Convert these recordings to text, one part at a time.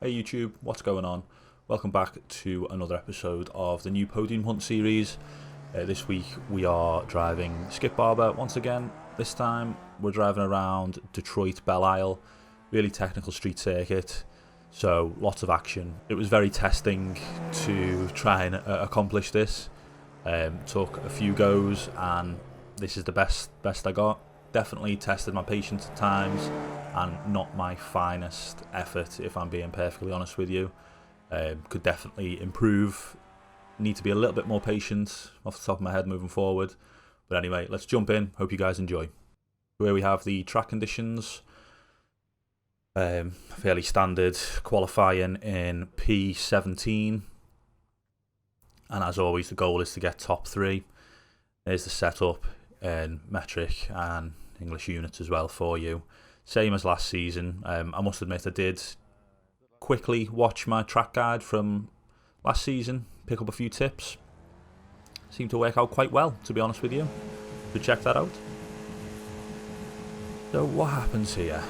Hey YouTube, what's going on? Welcome back to another episode of the new Podium Hunt series. This week we are driving Skip Barber once again. This time we're driving around Detroit Belle Isle, really technical street circuit, so lots of action. It was very testing to try and accomplish this. Took a few goes and this is the best I got. Definitely tested my patience at times and not my finest effort, if I'm being perfectly honest with you. Could definitely improve. Need to be a little bit more patient off the top of my head moving forward. But anyway, let's jump in. Hope you guys enjoy. Here we have the track conditions. Fairly standard, qualifying in P17. And as always, the goal is to get top 3. There's the setup in metric and English units as well for you. Same as last season. I must admit I did quickly watch my track guide from last season, pick up a few tips. Seemed to work out quite well, to be honest with you. So check that out. So what happens here?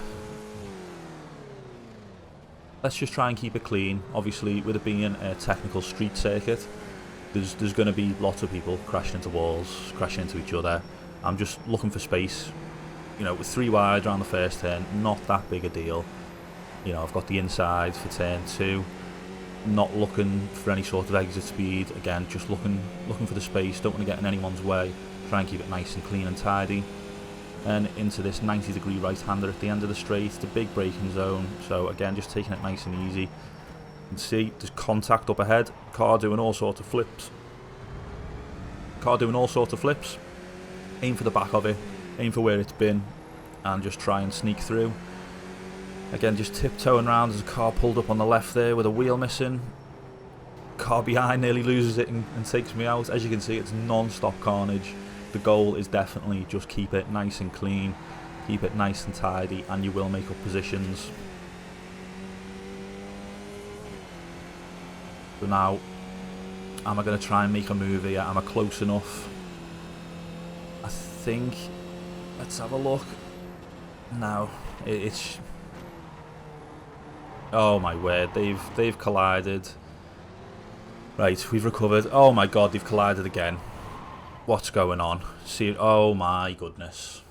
Let's just try and keep it clean. Obviously, with it being a technical street circuit, there's going to be lots of people crashing into walls, crashing into each other. I'm just looking for space. You know, with 3 wide around the first turn, not that big a deal. You know, I've got the inside for turn 2. Not looking for any sort of exit speed. Again, just looking for the space. Don't want to get in anyone's way. Try and keep it nice and clean and tidy. And into this 90-degree right-hander at the end of the straight, the big braking zone. So again, just taking it nice and easy. You can see there's contact up ahead. Car doing all sorts of flips. Aim for the back of it. Aim for where it's been. And just try and sneak through. Again, just tiptoeing around. There's a car pulled up on the left there with a wheel missing. Car behind nearly loses it and takes me out. As you can see, it's non-stop carnage. The goal is definitely just keep it nice and clean. Keep it nice and tidy, and you will make up positions. So now, am I going to try and make a move here? Am I close enough? I think. Let's have a look. No, it's. Oh my word! They've collided. Right, we've recovered. Oh my god, they've collided again. What's going on? See? Oh my goodness.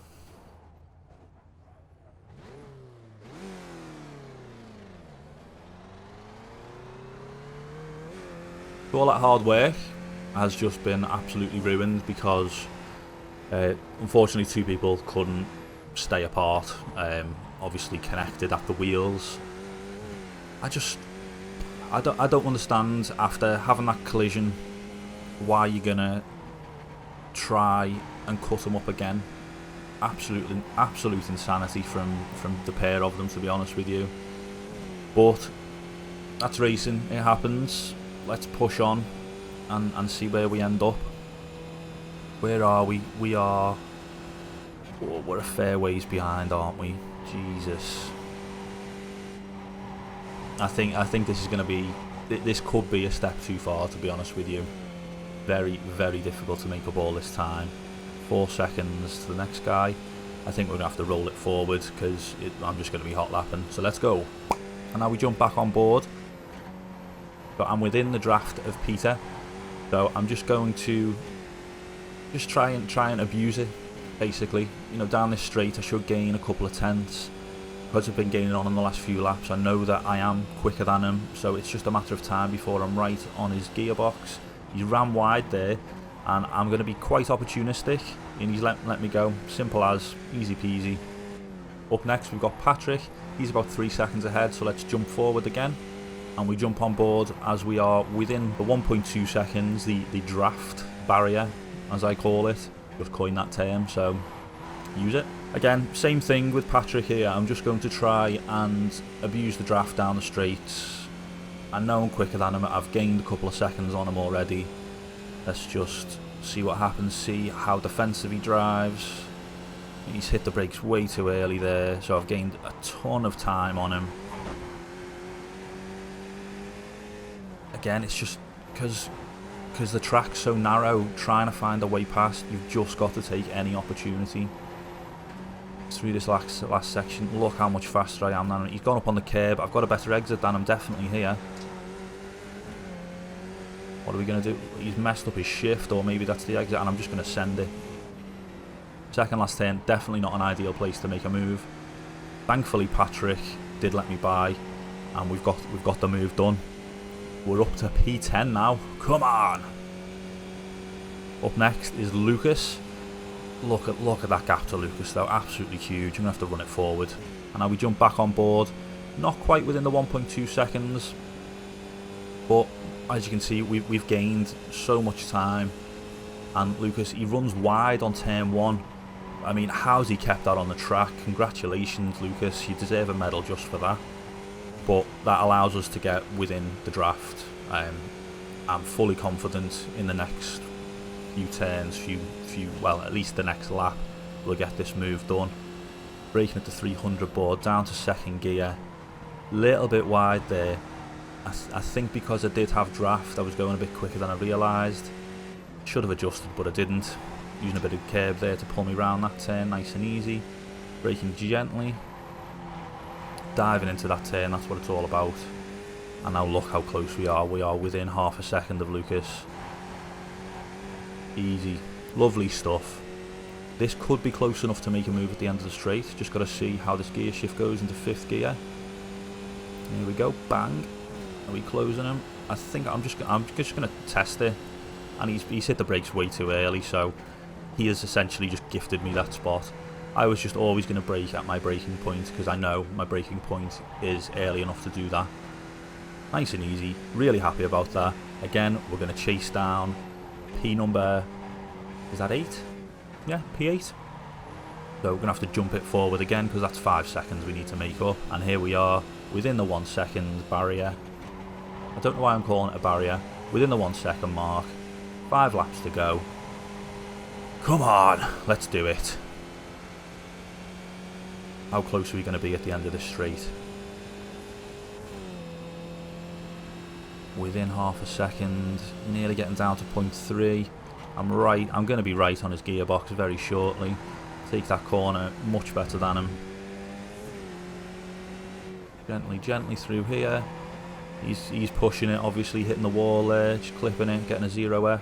All that hard work has just been absolutely ruined because unfortunately 2 people couldn't stay apart, obviously connected at the wheels. I don't understand, after having that collision, why you're gonna try and cut them up again. Absolute insanity from the pair of them, to be honest with you. But that's racing, it happens. Let's push on and see where we end up. Where are we? We are... Oh, we're a fair ways behind, aren't we? Jesus. I think this is going to be... This could be a step too far, to be honest with you. Very, very difficult to make up all this time. 4 seconds to the next guy. I think we're going to have to roll it forward because I'm just going to be hot lapping. So let's go. And now we jump back on board. So I'm within the draft of Peter. So I'm just going to just try and abuse it, basically. You know, down this straight I should gain a couple of tenths. Because I've been gaining on in the last few laps, I know that I am quicker than him. So it's just a matter of time before I'm right on his gearbox. He ran wide there, and I'm going to be quite opportunistic, and he's let me go. Simple as, easy peasy. Up next we've got Patrick. He's about 3 seconds ahead, so let's jump forward again. And we jump on board as we are within the 1.2 seconds, the draft barrier, as I call it. Just coined that term, so use it. Again, same thing with Patrick here. I'm just going to try and abuse the draft down the straights. I know I'm quicker than him. I've gained a couple of seconds on him already. Let's just see what happens, see how defensive he drives. He's hit the brakes way too early there, so I've gained a ton of time on him. Again, it's just because the track's so narrow, trying to find a way past, you've just got to take any opportunity. through this last section. Look how much faster I am than him. He's gone up on the curb. I've got a better exit than him, definitely here. What are we going to do? He's messed up his shift, or maybe that's the exit, and I'm just going to send it. Second last turn, definitely not an ideal place to make a move. Thankfully, Patrick did let me by, and we've got the move done. We're up to P10 now. Come on! Up next is Lucas. Look at that gap to Lucas though, absolutely huge. I'm going to have to run it forward. And now we jump back on board. Not quite within the 1.2 seconds. But as you can see, we've gained so much time. And Lucas, he runs wide on turn 1. I mean, how's he kept that on the track? Congratulations, Lucas. You deserve a medal just for that. But that allows us to get within the draft. I'm fully confident in the next few turns, well, at least the next lap, we'll get this move done. Braking at the 300 board, down to second gear. Little bit wide there. I think because I did have draft, I was going a bit quicker than I realised. Should have adjusted, but I didn't. Using a bit of curb there to pull me round that turn, nice and easy. Braking gently. Diving into that turn, that's what it's all about. And now look how close we are. We are within half a second of Lucas. Easy. Lovely stuff. This could be close enough to make a move at the end of the straight. Just got to see how this gear shift goes into 5th gear. Here we go. Bang. Are we closing him? I think I'm just going to test it. And he's hit the brakes way too early, so he has essentially just gifted me that spot. I was just always going to brake at my braking point because I know my braking point is early enough to do that. Nice and easy. Really happy about that. Again, we're going to chase down P number, is that 8? Yeah, P8. So we're going to have to jump it forward again because that's 5 seconds we need to make up. And here we are within the 1 second barrier. I don't know why I'm calling it a barrier. Within the 1 second mark. 5 laps to go. Come on, let's do it. How close are we going to be at the end of this straight? Within half a second, nearly getting down to 0.3. I'm going to be right on his gearbox very shortly. Take that corner, much better than him. Gently through here. He's pushing it, obviously hitting the wall there, just clipping it, getting a 0x.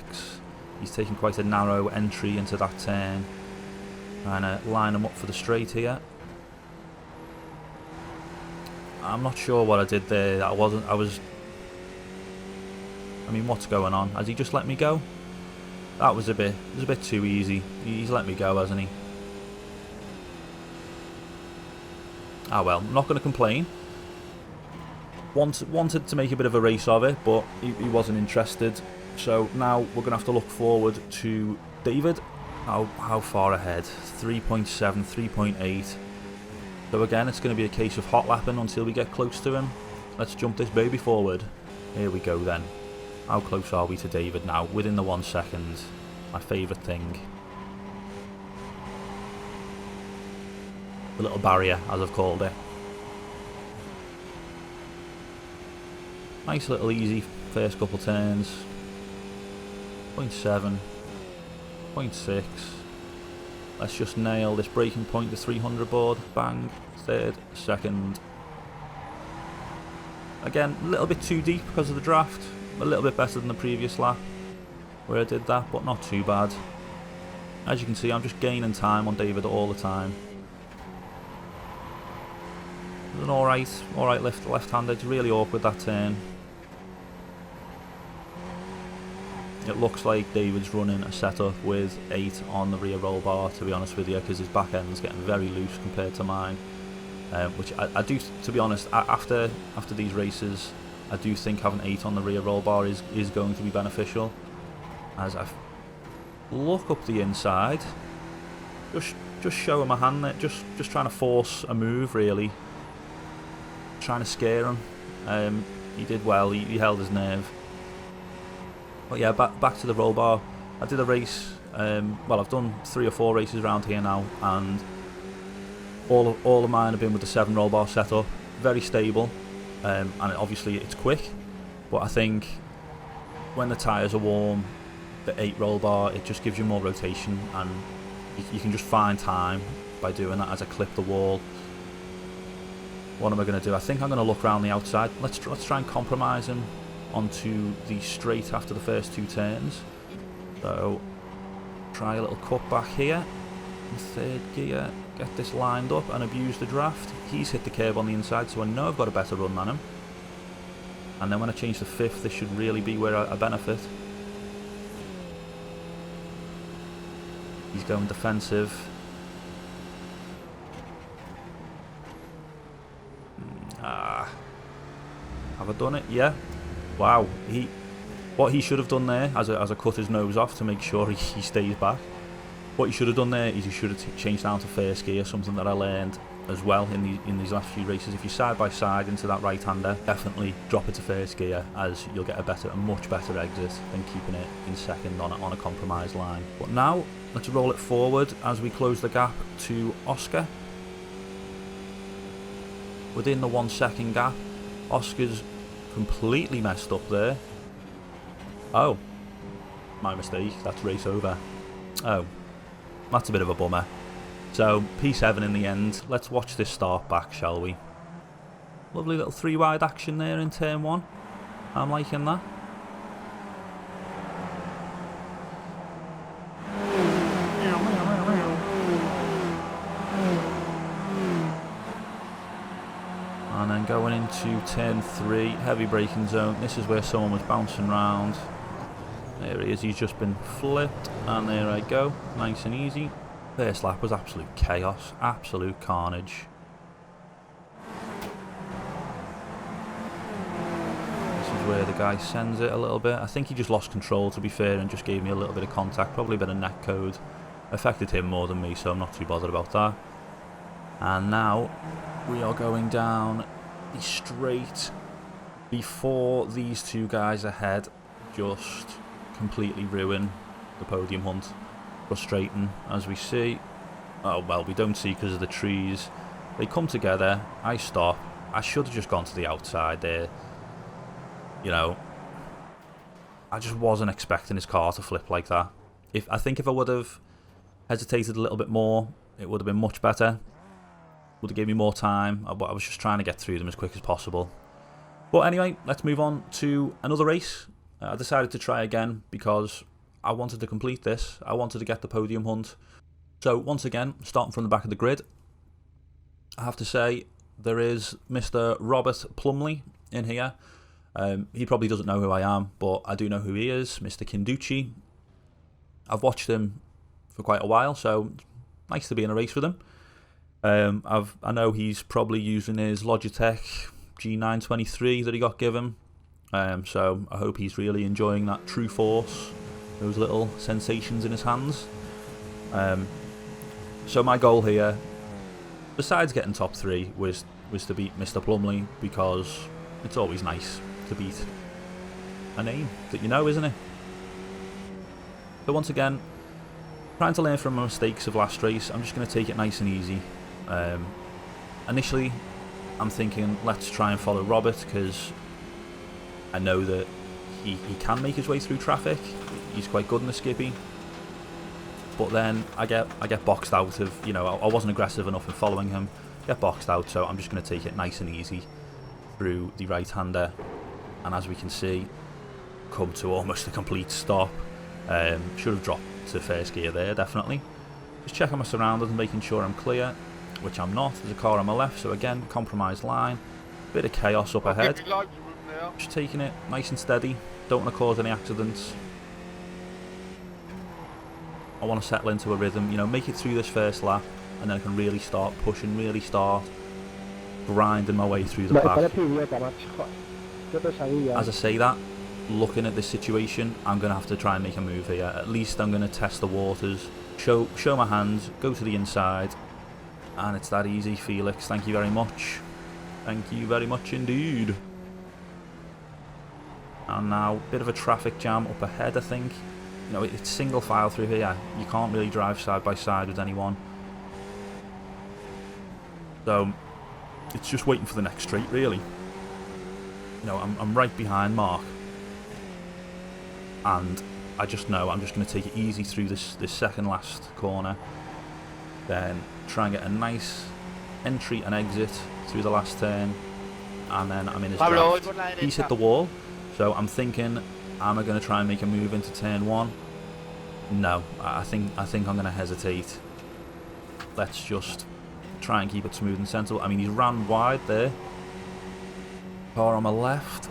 He's taking quite a narrow entry into that turn. Trying to line him up for the straight here. I'm not sure what I did there. I mean, what's going on? Has he just let me go? That was a bit too easy. He's let me go, hasn't he? Ah well, I'm not going to complain. Wanted to make a bit of a race of it, but he wasn't interested. So now we're going to have to look forward to David. How far ahead? 3.7, 3.8. So again, it's going to be a case of hot lapping until we get close to him. Let's jump this baby forward. Here we go then. How close are we to David now? Within the 1 second. My favourite thing. The little barrier, as I've called it. Nice little easy first couple turns. 0.7. 0.6. Let's just nail this braking point, the 300 board. Bang. 3rd, 2nd. Again, a little bit too deep because of the draft. A little bit better than the previous lap where I did that, but not too bad. As you can see, I'm just gaining time on David all the time. It was an alright left-hander. It's really awkward that turn. It looks like David's running a setup with 8 on the rear roll bar, to be honest with you, because his back end's getting very loose compared to mine. Which I do, to be honest, after these races, I do think having 8 on the rear roll bar is going to be beneficial. As I look up the inside, just showing my hand there, just trying to force a move really, trying to scare him. He did well. He held his nerve. But yeah, back to the roll bar. I did a race. Well, I've done 3 or 4 races around here now, and all of mine have been with the 7 roll bar setup. Very stable, and obviously it's quick. But I think when the tyres are warm, the 8 roll bar, it just gives you more rotation, and you can just find time by doing that as I clip the wall. What am I going to do? I think I'm going to look around the outside. Let's try and compromise him onto the straight after the first 2 turns. So try a little cut back here in 3rd gear, get this lined up and abuse the draft. He's hit the curb on the inside, so I know I've got a better run than him. And then when I change to 5th, this should really be where I benefit. He's going defensive. Have I done it? Yeah. Wow. What he should have done there, as I cut his nose off to make sure he stays back, what he should have done there is he should have changed down to 1st gear, something that I learned as well in these last few races. If you're side by side into that right-hander, definitely drop it to 1st gear, as you'll get a much better exit than keeping it in 2nd on a compromised line. But now, let's roll it forward as we close the gap to Oscar. Within the 1 second gap, Oscar's completely messed up there. Oh, my mistake, that's race over. Oh, that's a bit of a bummer. So, P7 in the end. Let's watch this start back, shall we? Lovely little 3 wide action there in turn 1. I'm liking that. And then going into turn 3, heavy braking zone. This is where someone was bouncing round. There he is, he's just been flipped, and there I go, nice and easy. First lap was absolute chaos, absolute carnage. This is where the guy sends it a little bit. I think he just lost control, to be fair, and just gave me a little bit of contact, probably a bit of net code. Affected him more than me, so I'm not too bothered about that. And now we are going down the straight before these 2 guys ahead just completely ruin the podium hunt. Frustrating, as we see. Oh well, we don't see because of the trees. They come together, I stop. I should have just gone to the outside there. You know, I just wasn't expecting his car to flip like that. I think if I would have hesitated a little bit more, it would have been much better. Would have given me more time. I was just trying to get through them as quick as possible. But anyway, let's move on to another race. I decided to try again because I wanted to complete this. I wanted to get the podium hunt. So once again, starting from the back of the grid, I have to say there is Mr. Robert Plumley in here. He probably doesn't know who I am, but I do know who he is, Mr. Kinducci. I've watched him for quite a while, so nice to be in a race with him. I know he's probably using his Logitech G923 that he got given. So I hope he's really enjoying that true force, those little sensations in his hands. So my goal here, besides getting top 3, was to beat Mr. Plumley, because it's always nice to beat a name that you know, isn't it? So once again, trying to learn from my mistakes of last race, I'm just going to take it nice and easy. Initially, I'm thinking let's try and follow Robert, because I know that he can make his way through traffic. He's quite good in the skippy. But then I get boxed out of, you know, I wasn't aggressive enough in following him. Get boxed out, so I'm just going to take it nice and easy through the right-hander. And as we can see, come to almost a complete stop. Should have dropped to 1st gear there, definitely. Just checking my surroundings and making sure I'm clear, which I'm not. There's a car on my left, so again, compromised line. Bit of chaos up ahead. Just taking it nice and steady. Don't want to cause any accidents. I want to settle into a rhythm, you know, make it through this first lap, and then I can really start pushing, really start grinding my way through the pack. As I say that, looking at this situation, I'm going to have to try and make a move here. At least I'm going to test the waters, show my hands, go to the inside, and it's that easy. Felix, thank you very much. Thank you very much indeed. And now, a bit of a traffic jam up ahead, I think. You know, it's single file through here. You can't really drive side by side with anyone. So, it's just waiting for the next straight, really. You know, I'm right behind Mark. And I just know I'm just going to take it easy through this second last corner. Then try and get a nice entry and exit through the last turn, and then I'm in his draft. He's hit the wall, so I'm thinking, am I going to try and make a move into turn 1? No, I think I'm going to hesitate. Let's just try and keep it smooth and sensible. I mean, he's ran wide there. Car on my left.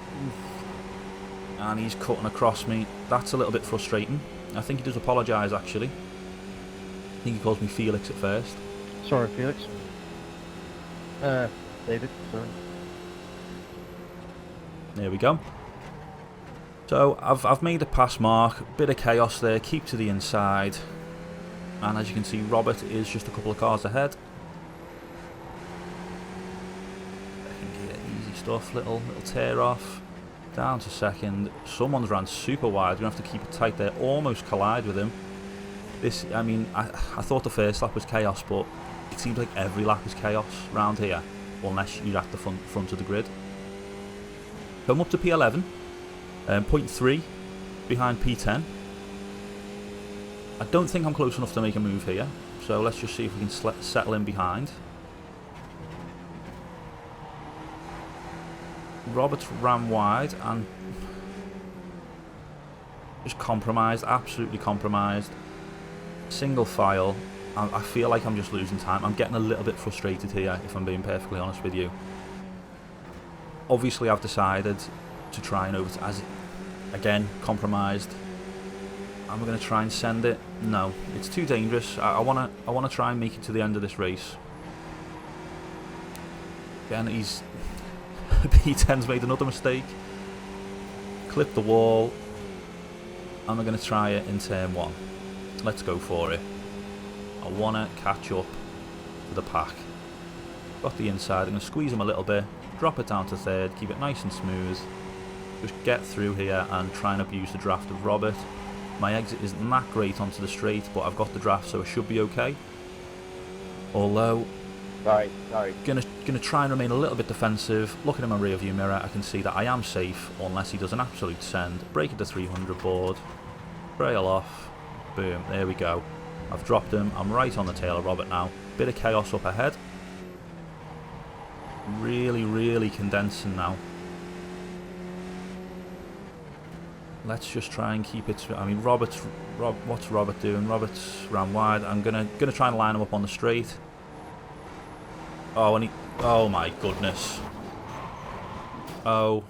And he's cutting across me. That's a little bit frustrating. I think he does apologise, actually. I think he calls me Felix at first. Sorry, Felix. David, sorry. There we go. So I've made a pass mark, bit of chaos there, keep to the inside, and as you can see, Robert is just a couple of cars ahead. Easy stuff, little tear off, down to second. Someone's ran super wide. We're gonna have to keep it tight there. Almost collide with him. This, I mean, I thought the first lap was chaos, but it seems like every lap is chaos round here, unless you're at the front of the grid. Come up to P11. 0.3 behind P10. I don't think I'm close enough to make a move here, so let's just see if we can settle in behind. Roberts ran wide and just compromised, absolutely compromised. Single file. I feel like I'm just losing time. I'm getting a little bit frustrated here, if I'm being perfectly honest with you. Obviously, I've decided to try and again, compromised. Am I going to try and send it? No, it's too dangerous. I want to try and make it to the end of this race. Again, P10's made another mistake. Clip the wall. Am I going to try it in turn 1? Let's go for it. I want to catch up to the pack. Got the inside. I'm going to squeeze him a little bit. Drop it down to third. Keep it nice and smooth. Just get through here and try and abuse the draft of Robert. My exit isn't that great onto the straight, but I've got the draft, so it should be okay. Although, gonna try and remain a little bit defensive. Looking in my rear view mirror, I can see that I am safe unless he does an absolute send. Break at the 300 board. Trail off. Boom. There we go. I've dropped him. I'm right on the tail of Robert now. Bit of chaos up ahead. Really condensing now. Let's just try and keep it. I mean, what's Robert doing? Robert's ran wide. I'm gonna try and line him up on the straight. Oh, and oh my goodness. Oh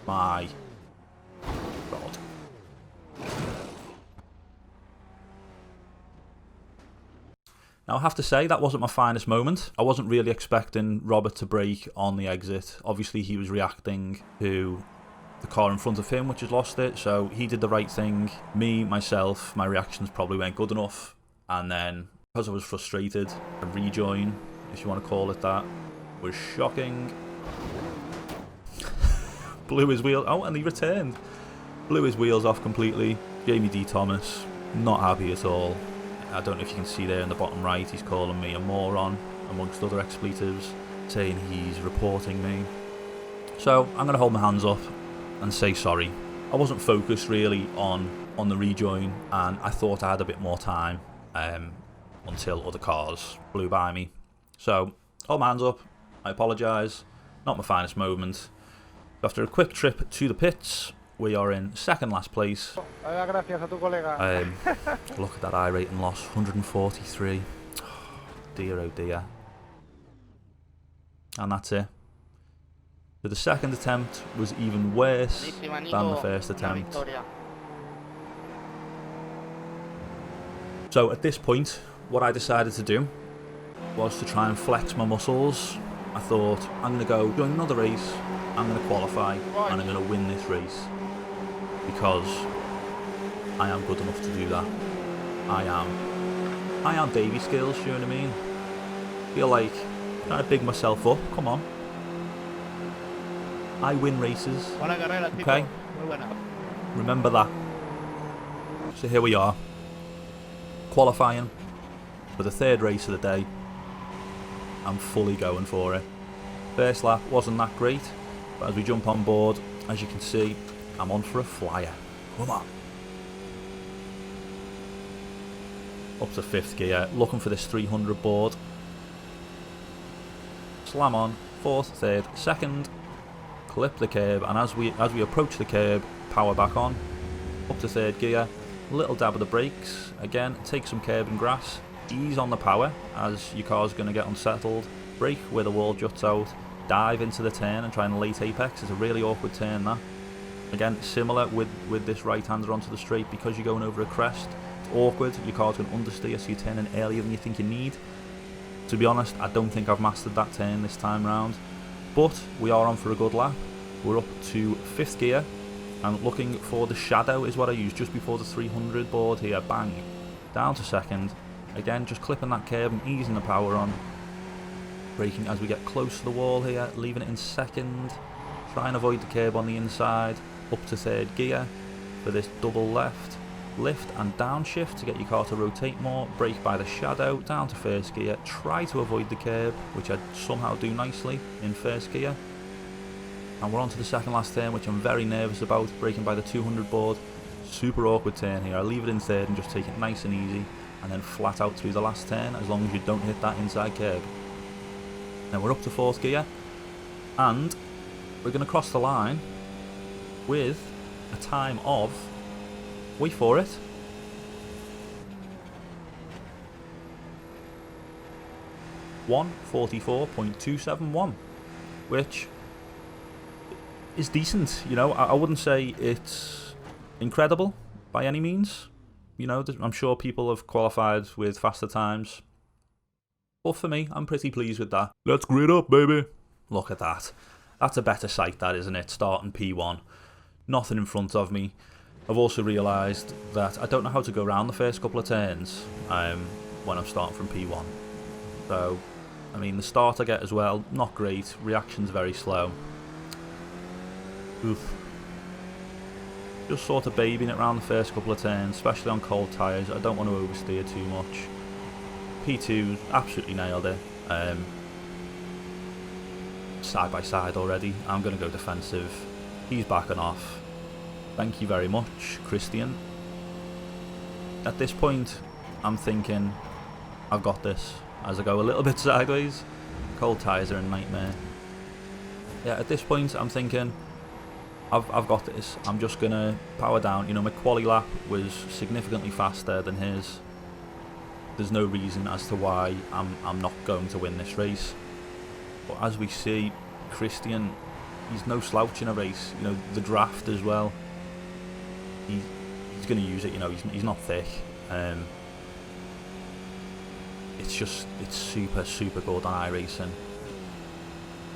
my God. Now, I have to say, that wasn't my finest moment. I wasn't really expecting Robert to brake on the exit. Obviously, he was reacting to the car in front of him, which has lost it, so he did the right thing. Myself, my reactions probably weren't good enough, and then, because I was frustrated, a rejoin, if you want to call it that, was shocking. Blew his wheel, oh, and he returned. Blew his wheels off completely. Jamie D. Thomas, not happy at all. I don't know if you can see there in the bottom right, he's calling me a moron, amongst other expletives, saying he's reporting me. So, I'm going to hold my hands up and say sorry. I wasn't focused really on the rejoin, and I thought I had a bit more time until other cars blew by me. So, hold my hands up, I apologise, not my finest moment. After a quick trip to the pits, we are in second last place. Look at that iRating loss, 143. Oh, dear oh dear. And that's it. So the second attempt was even worse than the first attempt. So at this point, what I decided to do was to try and flex my muscles. I thought, I'm going to go join another race, I'm going to qualify, and I'm going to win this race. Because I am good enough to do that. I am Daveyskills, you know what I mean? Feel like I'm trying to big myself up, come on. I win races, okay? Remember that. So here we are, qualifying for the third race of the day. I'm fully going for it. First lap wasn't that great, but as we jump on board, as you can see, I'm on for a flyer. Come on. up to 5th gear, looking for this 300 board. Slam on, 4th, 3rd, 2nd, clip the curb, and as we approach the curb, power back on, up to 3rd gear, little dab of the brakes, again, take some curb and grass, ease on the power as your car's going to get unsettled, brake where the wall juts out, dive into the turn and try and late apex. It's a really awkward turn, that. Again, similar with this right-hander onto the straight, because you're going over a crest, it's awkward, your car's going to understeer, so you're turning earlier than you think you need. To be honest, I don't think I've mastered that turn this time round, but we are on for a good lap. We're up to 5th gear, and looking for the shadow is what I use just before the 300 board here, bang, down to 2nd, again just clipping that curb and easing the power on, braking as we get close to the wall here, leaving it in 2nd, try and avoid the curb on the inside, up to 3rd gear for this double left, lift and downshift to get your car to rotate more, brake by the shadow, down to 1st gear, try to avoid the curb, which I somehow do nicely in 1st gear, and we're on to the 2nd last turn, which I'm very nervous about, braking by the 200 board, super awkward turn here. I leave it in 3rd and just take it nice and easy, and then flat out through the last turn, as long as you don't hit that inside curb. Now we're up to 4th gear, and we're going to cross the line with a time of, wait for it, 1:44.271, which is decent. You know, I wouldn't say it's incredible by any means. You know, I'm sure people have qualified with faster times, but for me, I'm pretty pleased with that. Let's grid up, baby. Look at that. That's a better sight, that, isn't it? Starting P1. Nothing in front of me. I've also realised that I don't know how to go around the first couple of turns when I'm starting from P1. So, I mean, the start I get as well, not great. Reaction's very slow. Oof. Just sort of babying it around the first couple of turns, especially on cold tyres. I don't want to oversteer too much. P2 absolutely nailed it. Side by side already. I'm going to go defensive. He's backing off. Thank you very much, Christian. At this point, I'm thinking I've got this as I go a little bit sideways. Cold tyres are a nightmare. Yeah, at this point, I'm thinking I've got this. I'm just going to power down. You know, my quali lap was significantly faster than his. There's no reason as to why I'm not going to win this race. But as we see, Christian, he's no slouch in a race. You know, the draft as well. He's going to use it. You know, he's not thick. It's super good on iRacing.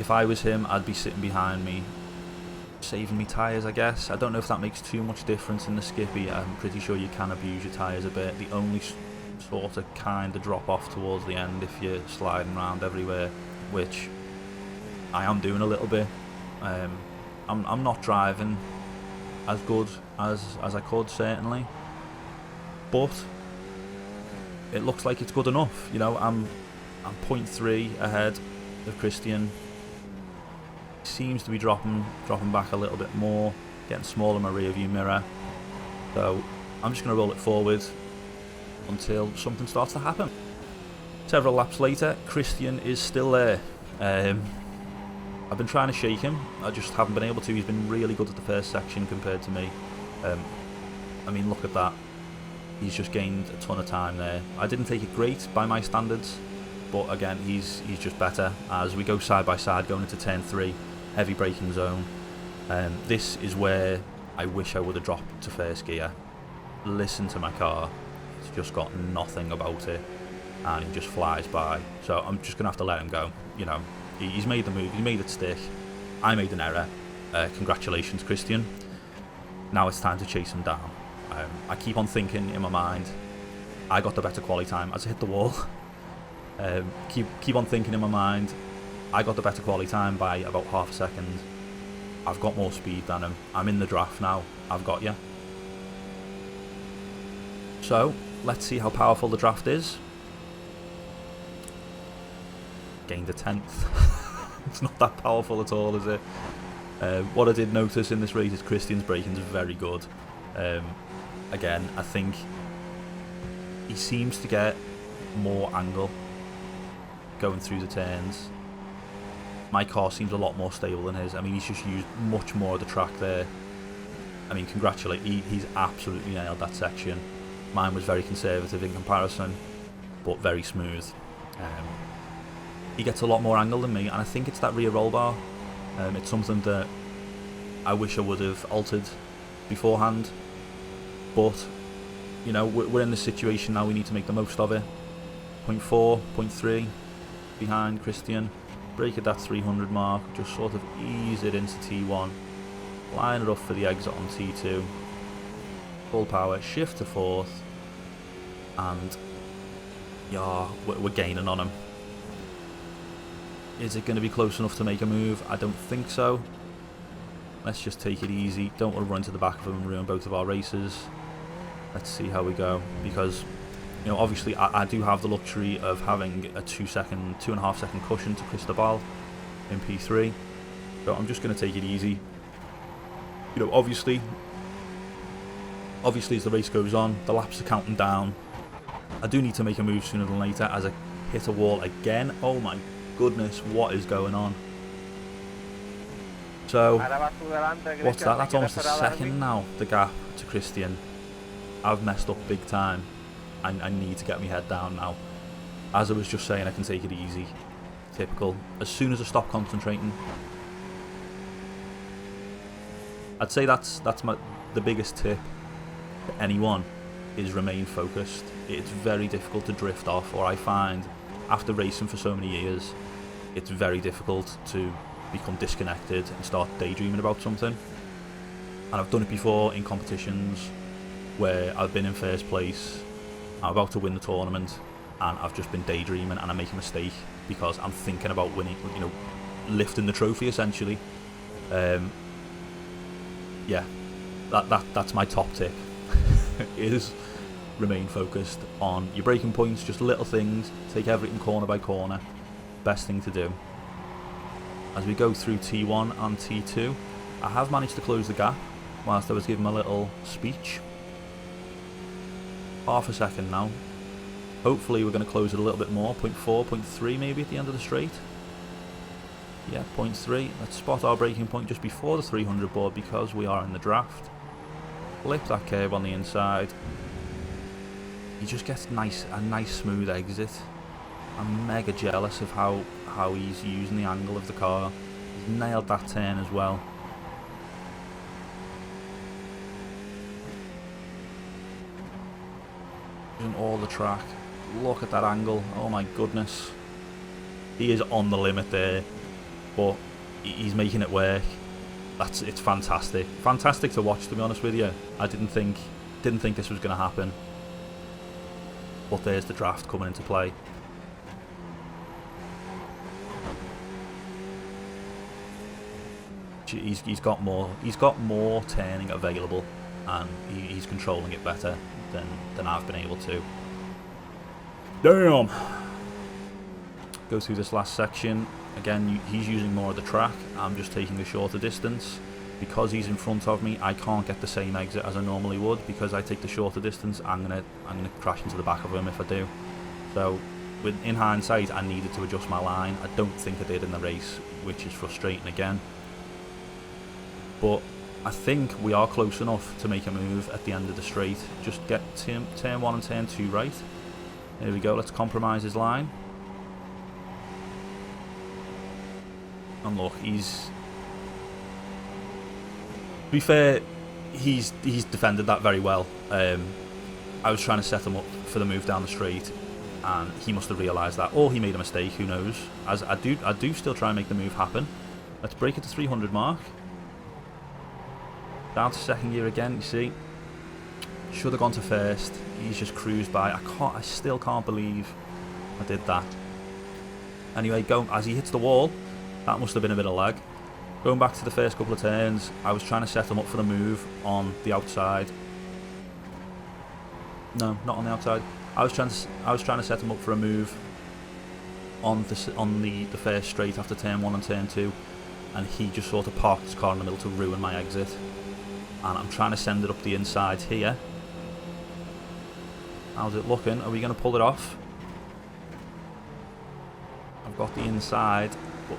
If I was him, I'd be sitting behind me, saving me tyres, I guess. I don't know if that makes too much difference in the Skippy. I'm pretty sure you can abuse your tyres a bit. The only sort of kind of drop off towards the end if you're sliding around everywhere, which I am doing a little bit. I'm not driving as good as I could, certainly, but it looks like it's good enough. You know, I'm 0.3 ahead of Christian. Seems to be dropping back a little bit more, getting smaller in my rear view mirror. So I'm just going to roll it forward until something starts to happen. Several laps later, Christian is still there. I've been trying to shake him, I just haven't been able to. He's been really good at the first section compared to me. I mean, look at that. He's just gained a ton of time there. I didn't take it great by my standards, but again, he's just better. As we go side by side going into turn 3, heavy braking zone. This is where I wish I would have dropped to first gear. Listen to my car. It's just got nothing about it, and he just flies by. So I'm just going to have to let him go. You know, he's made the move, he made it stick. I made an error. Congratulations, Christian. Now it's time to chase him down. I keep on thinking in my mind, I got the better quality time as I hit the wall. Keep on thinking in my mind, I got the better quality time by about half a second. I've got more speed than him. I'm in the draft now. I've got you. So let's see how powerful the draft is. Gained a 10th. It's not that powerful at all, is it? What I did notice in this race is Christian's braking is very good. Again, I think he seems to get more angle going through the turns. My car seems a lot more stable than his. I mean, he's just used much more of the track there. I mean, he's absolutely nailed that section. Mine was very conservative in comparison, but very smooth. He gets a lot more angle than me, and I think it's that rear roll bar. It's something that I wish I would have altered beforehand, but you know, we're in this situation now. We need to make the most of it. 0.4, 0.3 behind Christian. Brake at that 300 mark, just sort of ease it into T1, line it up for the exit on T2, full power, shift to 4th, and yeah, we're gaining on him. Is it going to be close enough to make a move? I don't think so. Let's just take it easy. Don't want to run to the back of him and ruin both of our races. Let's see how we go, because you know, obviously I do have the luxury of having a 2.5 second cushion to Cristobal in P3, so I'm just going to take it easy. You know, obviously as the race goes on, the laps are counting down. I do need to make a move sooner than later as I hit a wall again. Oh my goodness, what is going on? So, what's that? That's almost a second now, the gap to Christian. I've messed up big time. I need to get my head down now. As I was just saying, I can take it easy. Typical. As soon as I stop concentrating, I'd say that's the biggest tip to anyone, is remain focused. It's very difficult to drift off, or I find after racing for so many years, it's very difficult to become disconnected and start daydreaming about something. And I've done it before in competitions where I've been in first place, I'm about to win the tournament, and I've just been daydreaming and I make a mistake because I'm thinking about winning, you know, lifting the trophy essentially. Yeah, that's my top tip is remain focused on your braking points, just little things, take everything corner by corner, best thing to do. As we go through T1 and T2, I have managed to close the gap whilst I was giving my little speech. Half a second now. Hopefully we're going to close it a little bit more. 0.4, 0.3 maybe at the end of the straight. Yeah, 0.3. Let's spot our braking point just before the 300 board because we are in the draft. Flip that curve on the inside. He just gets a nice smooth exit. I'm mega jealous of how he's using the angle of the car. He's nailed that turn as well. Using all the track. Look at that angle. Oh my goodness. He is on the limit there, but he's making it work. It's fantastic. Fantastic to watch, to be honest with you. I didn't think this was going to happen. But there's the draft coming into play. He's got more turning available, and he's controlling it better than I've been able to. Damn! Go through this last section. Again, he's using more of the track. I'm just taking a shorter distance. Because he's in front of me, I can't get the same exit as I normally would. Because I take the shorter distance, I'm gonna crash into the back of him if I do. So, in hindsight, I needed to adjust my line. I don't think I did in the race, which is frustrating again. But I think we are close enough to make a move at the end of the straight. Just get turn 1 and turn 2 right. There we go. Let's compromise his line. And look, to be fair, he's defended that very well. I was trying to set him up for the move down the straight, and he must have realised that, or he made a mistake. Who knows? As I do still try and make the move happen. Let's break it to 300 mark. Down to second gear again. You see, should have gone to first. He's just cruised by. I still can't believe I did that. Anyway, as he hits the wall, that must have been a bit of lag. Going back to the first couple of turns, I was trying to set him up for the move on the outside. No, not on the outside. I was trying to set him up for a move on the first straight after turn 1 and turn 2, and he just sort of parked his car in the middle to ruin my exit. And I'm trying to send it up the inside here. How's it looking? Are we going to pull it off? I've got the inside. But,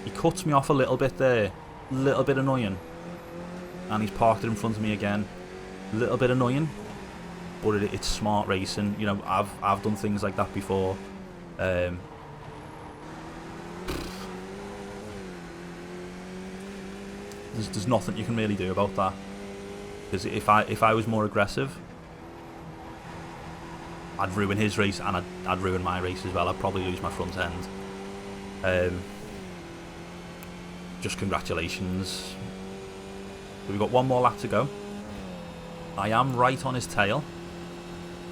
he cuts me off a little bit there. Little bit annoying. And he's parked it in front of me again. Little bit annoying. But it's smart racing. You know, I've done things like that before. There's nothing you can really do about that. Because if I was more aggressive, I'd ruin his race and I'd ruin my race as well. I'd probably lose my front end. Just congratulations. We've got one more lap to go. I am right on his tail.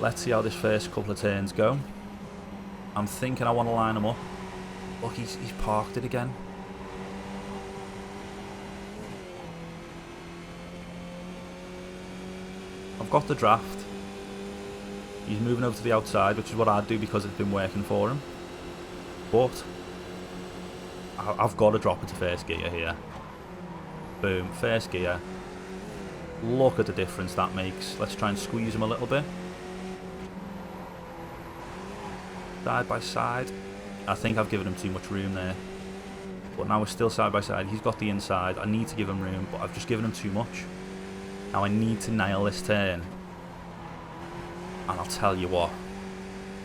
Let's see how this first couple of turns go. I'm thinking I want to line him up. Look, he's parked it again. I've got the draft. He's moving over to the outside, which is what I'd do because it's been working for him. But I've got to drop it to first gear here. Boom, first gear. Look at the difference that makes. Let's try and squeeze him a little bit. Side by side. I think I've given him too much room there. But now we're still side by side. He's got the inside. I need to give him room, but I've just given him too much. Now I need to nail this turn. And I'll tell you what,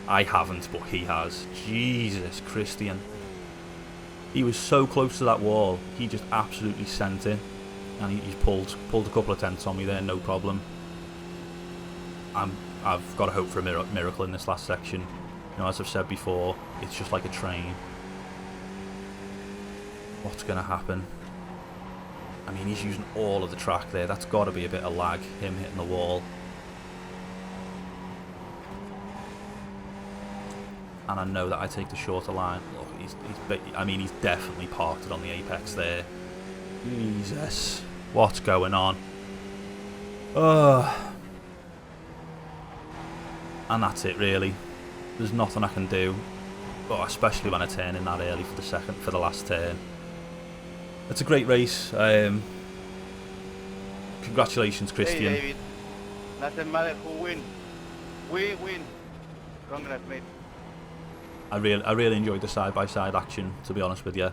I haven't, but he has. Jesus Christian. He was so close to that wall, he just absolutely sent it. And he's pulled a couple of tenths on me there, no problem. I've got to hope for a miracle in this last section. You know, as I've said before, it's just like a train. What's going to happen? I mean, he's using all of the track there. That's got to be a bit of lag, him hitting the wall. And I know that I take the shorter line. Look, he's definitely parked it on the apex there. Jesus, what's going on? And that's it, really. There's nothing I can do. Oh, especially when I turn in that early for the last turn. It's a great race. Congratulations, Christian. Hey, David. Doesn't matter who win. We win. Congrats, mate. I really enjoyed the side-by-side action, to be honest with you.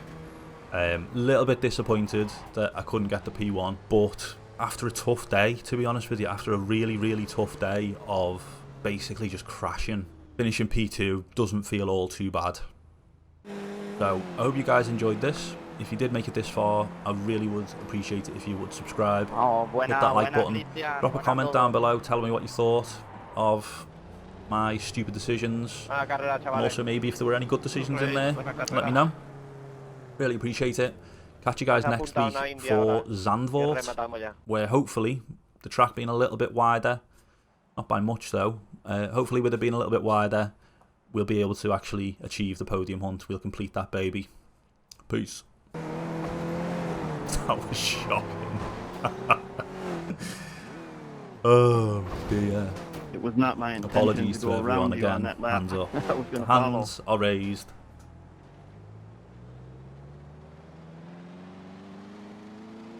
Little bit disappointed that I couldn't get the P1, but after a tough day, to be honest with you, after a really, really tough day of basically just crashing, finishing P2 doesn't feel all too bad. So, I hope you guys enjoyed this. If you did make it this far, I really would appreciate it if you would subscribe, hit that like button, drop a comment down below, tell me what you thought of my stupid decisions, and also maybe if there were any good decisions in there, let me know. Really appreciate it. Catch you guys next week for Zandvoort, where hopefully, the track being a little bit wider, not by much though, hopefully with it being a little bit wider, we'll be able to actually achieve the podium hunt. We'll complete that baby. Peace. That was shocking. Oh dear. It was not my intention Apologies to go to everyone around you on again. that lap. Hands up. I was gonna follow. Hands are raised.